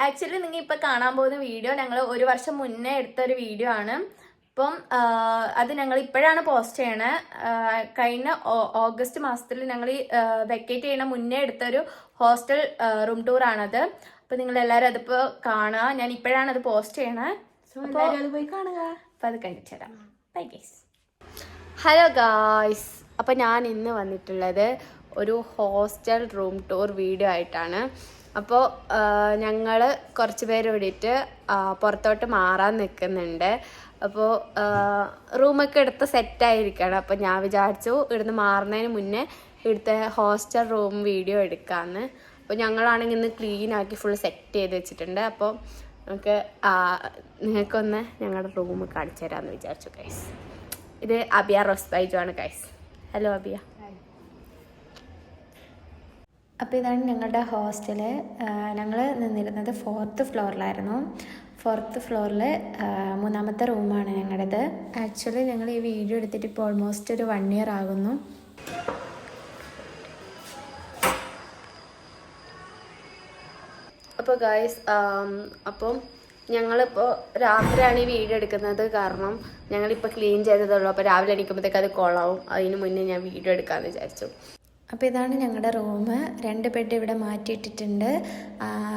Actually നിങ്ങൾ ഇപ്പം കാണാൻ പോകുന്ന വീഡിയോ ഞങ്ങൾ ഒരു വർഷം മുന്നേ എടുത്തൊരു വീഡിയോ ആണ്. അപ്പം അത് ഞങ്ങൾ ഇപ്പോഴാണ് പോസ്റ്റ് ചെയ്യണേ. കഴിഞ്ഞ ഓഗസ്റ്റ് മാസത്തിൽ ഞങ്ങൾ വെക്കേറ്റ് ചെയ്യണ മുന്നേ എടുത്തൊരു ഹോസ്റ്റൽ റൂം ടൂർ ആണത്. അപ്പം നിങ്ങൾ എല്ലാവരും അതിപ്പോൾ കാണുക. ഞാൻ ഇപ്പോഴാണ് അത് പോസ്റ്റ് ചെയ്യണേ. അത് പോയി കാണുക. അപ്പം അത് കണ്ടിട്ട് തരാം. Bye guys. Hello guys. അപ്പം ഞാൻ ഇന്ന് വന്നിട്ടുള്ളത് ഒരു ഹോസ്റ്റൽ റൂം ടൂർ വീഡിയോ ആയിട്ടാണ്. അപ്പോൾ ഞങ്ങൾ കുറച്ച് പേര് കൂടിയിട്ട് പുറത്തോട്ട് മാറാൻ നിൽക്കുന്നുണ്ട്. അപ്പോൾ റൂമൊക്കെ എടുത്ത് സെറ്റായിരിക്കണം. അപ്പോൾ ഞാൻ വിചാരിച്ചു ഇവിടുന്ന് മാറുന്നതിന് മുന്നേ ഇവിടുത്തെ ഹോസ്റ്റൽ റൂം വീഡിയോ എടുക്കാമെന്ന്. അപ്പോൾ ഞങ്ങളാണെങ്കിൽ ഇന്ന് ക്ലീൻ ആക്കി ഫുൾ സെറ്റ് ചെയ്ത് വെച്ചിട്ടുണ്ട്. അപ്പോൾ നമുക്ക് നിങ്ങൾക്കൊന്ന് ഞങ്ങളുടെ റൂം കാണിച്ചു തരാമെന്ന് വിചാരിച്ചു ഗൈസ്. ഇത് അബിയ റോസ്ബൈജു ആണ് ഗൈസ്. ഹലോ അബിയ. അപ്പോൾ ഇതാണ് ഞങ്ങളുടെ ഹോസ്റ്റല്. ഞങ്ങൾ നിന്നിരുന്നത് 4th ഫ്ലോറിലായിരുന്നു. 4th ഫ്ലോറിൽ 3ാമത്തെ റൂമാണ് ഞങ്ങളുടേത്. ആക്ച്വലി ഞങ്ങൾ ഈ വീഡിയോ എടുത്തിട്ട് ഇപ്പോൾ ഓൾമോസ്റ്റ് ഒരു 1 year ആകുന്നു. അപ്പോൾ ഗൈസ് അപ്പം ഞങ്ങളിപ്പോൾ രാത്രിയാണ് ഈ വീഡിയോ എടുക്കുന്നത്. കാരണം ഞങ്ങളിപ്പോൾ ക്ലീൻ ചെയ്തതുള്ളൂ. അപ്പോൾ രാവിലെ എണീക്കുമ്പോഴത്തേക്ക് അത് കൊള്ളാവും. അതിന് മുന്നേ ഞാൻ വീഡിയോ എടുക്കാമെന്ന് വിചാരിച്ചു. അപ്പോൾ ഇതാണ് ഞങ്ങളുടെ റൂം. 2 ബെഡ് ഇവിടെ മാറ്റിയിട്ടിട്ടുണ്ട്.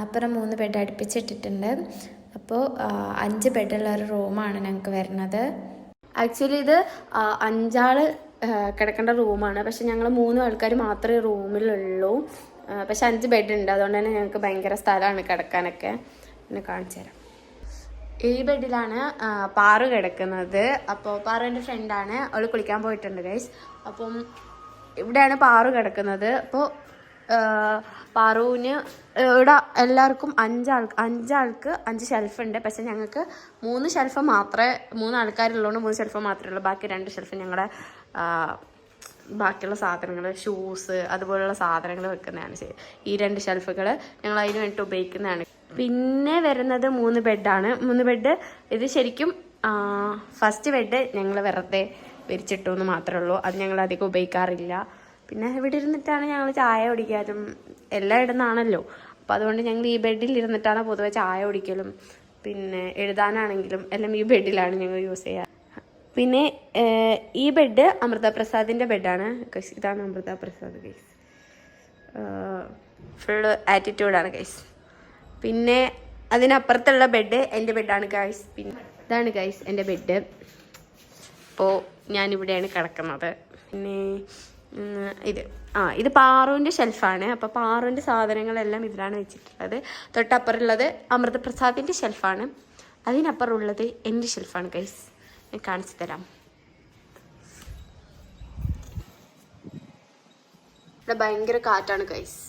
അപ്പുറം 3 ബെഡ് അടുപ്പിച്ചിട്ടിട്ടുണ്ട്. അപ്പോൾ 5 ബെഡുള്ള ഒരു റൂമാണ് ഞങ്ങൾക്ക് വരുന്നത്. ആക്ച്വലി ഇത് 5 ആൾ കിടക്കേണ്ട റൂമാണ്. പക്ഷെ ഞങ്ങൾ 3 ആൾക്കാർ മാത്രമേ റൂമിലുള്ളൂ. പക്ഷെ 5 ബെഡ് ഉണ്ട്. അതുകൊണ്ട് തന്നെ ഞങ്ങൾക്ക് ഭയങ്കര സ്ഥലമാണ് കിടക്കാനൊക്കെ. പിന്നെ കാണിച്ചു തരാം. ഈ ബെഡിലാണ് പാറു കിടക്കുന്നത്. അപ്പോൾ പാറു എൻ്റെ ഫ്രണ്ടാണ്. അവൾ കുളിക്കാൻ പോയിട്ടുണ്ട് ഗൈസ്. അപ്പം ഇവിടെയാണ് പാറു കിടക്കുന്നത്. അപ്പോൾ പാറുവിന് ഇവിടെ എല്ലാവർക്കും 5 ആൾക്ക് 5 ഷെൽഫുണ്ട്. പക്ഷെ ഞങ്ങൾക്ക് 3 ഷെൽഫ് മാത്രമേ 3 ആൾക്കാരുള്ളതുകൊണ്ട് 3 ഷെൽഫ് മാത്രമേ ഉള്ളൂ. ബാക്കി 2 ഷെൽഫ് ഞങ്ങളുടെ ബാക്കിയുള്ള സാധനങ്ങൾ, ഷൂസ് അതുപോലുള്ള സാധനങ്ങൾ വെക്കുന്നതാണ്. ഈ 2 ഷെൽഫുകൾ ഞങ്ങൾ അതിന് വേണ്ടിയിട്ട് ഉപയോഗിക്കുന്നതാണ്. പിന്നെ വരുന്നത് 3 ബെഡാണ്. 3 ബെഡ് ഇത് ശരിക്കും ഫസ്റ്റ് ബെഡ് ഞങ്ങൾ വെറുതെ വിരിച്ചിട്ടു എന്ന് മാത്രമേ ഉള്ളൂ. അത് ഞങ്ങൾ അധികം ഉപയോഗിക്കാറില്ല. പിന്നെ ഇവിടെ ഇരുന്നിട്ടാണ് ഞങ്ങൾ ചായ കുടിക്കാനും എല്ലാം ഇടുന്നാണല്ലോ. അപ്പോൾ അതുകൊണ്ട് ഞങ്ങൾ ഈ ബെഡിൽ ഇരുന്നിട്ടാണ് പൊതുവെ ചായ കുടിക്കലും പിന്നെ എഴുതാനാണെങ്കിലും എല്ലാം ഈ ബെഡിലാണ് ഞങ്ങൾ യൂസ് ചെയ്യുക. പിന്നെ ഈ ബെഡ് അമൃതപ്രസാദിൻ്റെ ബെഡാണ്. ഇതാണ് അമൃതപ്രസാദ് ഗൈസ്. ഫുള്ള് ആറ്റിറ്റ്യൂഡാണ് ഗൈസ്. പിന്നെ അതിനപ്പുറത്തുള്ള ബെഡ് എൻ്റെ ബെഡാണ് ഗൈസ്. പിന്നെ ഇതാണ് ഗൈസ് എൻ്റെ ബെഡ്. അപ്പോൾ ഞാനിവിടെയാണ് കിടക്കുന്നത്. പിന്നെ ഇത് പാറുവിൻ്റെ ഷെൽഫാണ്. അപ്പോൾ പാറുവിൻ്റെ സാധനങ്ങളെല്ലാം ഇതിലാണ് വെച്ചിട്ടുള്ളത്. തൊട്ടപ്പുറമുള്ളത് അമൃതപ്രസാദിൻ്റെ ഷെൽഫാണ്. അതിനപ്പുറമുള്ളത് എൻ്റെ ഷെൽഫാണ് ഗൈസ്. ഞാൻ കാണിച്ചു തരാം. ഇവിടെ ഭയങ്കര കാറ്റാണ് ഗൈസ്.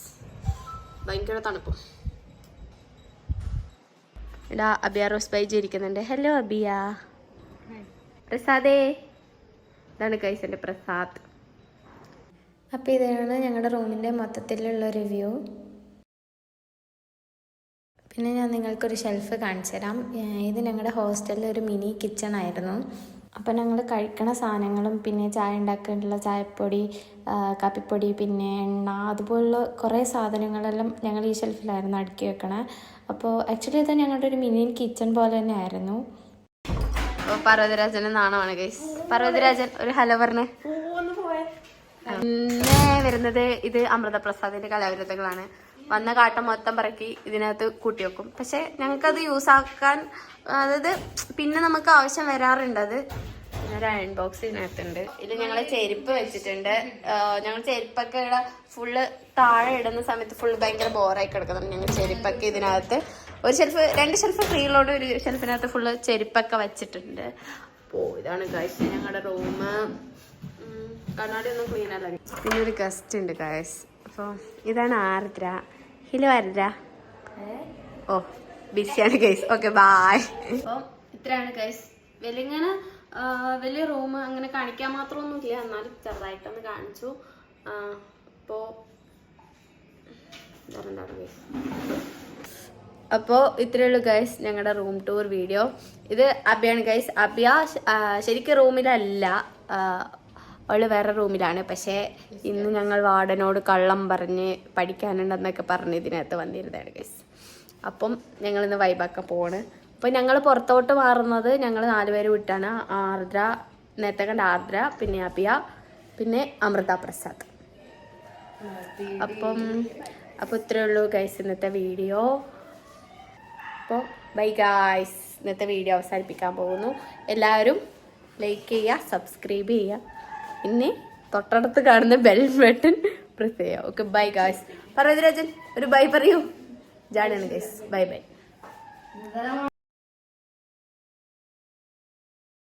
ഭയങ്കര തണുപ്പും. ഇവിടെ അബിയ റോസ്ബൈജി ഇരിക്കുന്നുണ്ട്. ഹലോ അബിയ. പ്രസാദേ. ഇതാണ് ഗൈസ് എൻ്റെ പ്രസാദ്. അപ്പോൾ ഇതാണ് ഞങ്ങളുടെ റൂമിൻ്റെ മൊത്തത്തിലുള്ള റിവ്യൂ. പിന്നെ ഞാൻ നിങ്ങൾക്കൊരു ഷെൽഫ് കാണിച്ചു തരാം. ഇത് ഞങ്ങളുടെ ഹോസ്റ്റലിൽ ഒരു മിനി കിച്ചൺ ആയിരുന്നു. അപ്പോൾ ഞങ്ങൾ കഴിക്കണ സാധനങ്ങളും പിന്നെ ചായ ഉണ്ടാക്കാനുള്ള ചായപ്പൊടി, കാപ്പിപ്പൊടി, പിന്നെ എണ്ണ അതുപോലുള്ള കുറേ സാധനങ്ങളെല്ലാം ഞങ്ങൾ ഈ ഷെൽഫിലായിരുന്നു അടുക്കി വെക്കണേ. അപ്പോൾ ആക്ച്വലി ഇത് ഞങ്ങളുടെ ഒരു മിനി കിച്ചൺ പോലെ തന്നെ ആയിരുന്നു. പർവ്വതരാജൻ്റെ നാണമാണ് ഗൈസ്. പർവ്വതരാജൻ ഒരു ഹലോ പറഞ്ഞേ. പിന്നെ വരുന്നത് ഇത് അമൃതപ്രസാദിൻ്റെ കലാവിരുദ്ധകളാണ്. വന്ന കാട്ടം മൊത്തം പറക്കി ഇതിനകത്ത് കൂട്ടി വെക്കും. പക്ഷെ ഞങ്ങൾക്കത് യൂസ് ആക്കാൻ, അതായത് പിന്നെ നമുക്ക് ആവശ്യം വരാറുണ്ട്. പിന്നെ ഒരു അയൺ ബോക്സ് ഇതിനകത്തുണ്ട്. ഇതിൽ ഞങ്ങൾ ചെരുപ്പ് വെച്ചിട്ടുണ്ട്. ഞങ്ങൾ ചെരുപ്പൊക്കെ ഇവിടെ ഫുള്ള് താഴെ ഇടുന്ന സമയത്ത് ഫുള്ള് ഭയങ്കര ബോറായി കിടക്കുന്നുണ്ട്. ഞങ്ങൾ ചെരുപ്പൊക്കെ ഇതിനകത്ത് ഒരു ഷെൽഫ് 2 ഷെൽഫ് ഫ്രീ ഉള്ളതുകൊണ്ട് ഒരു ഷെൽഫിനകത്ത് ഫുള്ള് ചെരുപ്പൊക്കെ വെച്ചിട്ടുണ്ട്. അപ്പോൾ ഇതാണ് ഗൈസ് ഞങ്ങളുടെ റൂം. കണ്ണാടി ഒന്നും ക്ലീൻ അല്ല. പിന്നെ ഒരു ഗസ്റ്റ് ഉണ്ട് ഗൈസ്. അപ്പോൾ ഇതാണ് ആർദ്ര. ഹലോ ആർദ്ര. ഓ ബിസിയാണ് ഗൈസ്. Okay bye. അപ്പോൾ ഇത്രയാണ് ഗൈസ്. വലിയ റൂം അങ്ങനെ കാണിക്കാൻ മാത്രമൊന്നുമില്ല. എന്നാലും ചെറുതായിട്ടൊന്ന് കാണിച്ചു. അപ്പോൾ അപ്പോൾ ഇത്രയേ ഉള്ളൂ ഗൈസ് ഞങ്ങളുടെ റൂം ടൂർ വീഡിയോ. ഇത് അബിയാണ് ഗൈസ്. അബിയ ശരിക്കും റൂമിലല്ല, അവൾ വേറെ റൂമിലാണ്. പക്ഷേ ഇന്ന് ഞങ്ങൾ വാർഡനോട് കള്ളം പറഞ്ഞ് പഠിക്കാനുണ്ടെന്നൊക്കെ പറഞ്ഞ് ഇതിനകത്ത് വന്നിരുന്നതാണ് ഗൈസ്. അപ്പം ഞങ്ങളിന്ന് വൈബാക്കാൻ പോവാണ്. അപ്പം ഞങ്ങൾ പുറത്തോട്ട് മാറുന്നത് ഞങ്ങൾ 4 പേര് വിട്ടാണ്. ആർദ്ര, നേരത്തെ കണ്ട ആർദ്ര, പിന്നെ അബിയ, പിന്നെ അമൃത പ്രസാദ്. അപ്പോൾ ഇത്രയേ ഉള്ളൂ ഗൈസ് ഇന്നത്തെ വീഡിയോ. അപ്പോൾ ബൈ ഗൈസ്, ഇന്നത്തെ വീഡിയോ അവസാനിപ്പിക്കാൻ പോകുന്നു. എല്ലാവരും ലൈക്ക് ചെയ്യുക, സബ്സ്ക്രൈബ് ചെയ്യുക, പിന്നെ തൊട്ടടുത്ത് കാണുന്ന ബെൽ ബട്ടൺ പ്രസ് ചെയ്യുക. Okay bye guys. പറയൂ രാജൻ, ഒരു ബൈ പറയൂ. ജാനാണ് ഗൈസ്. Bye bye.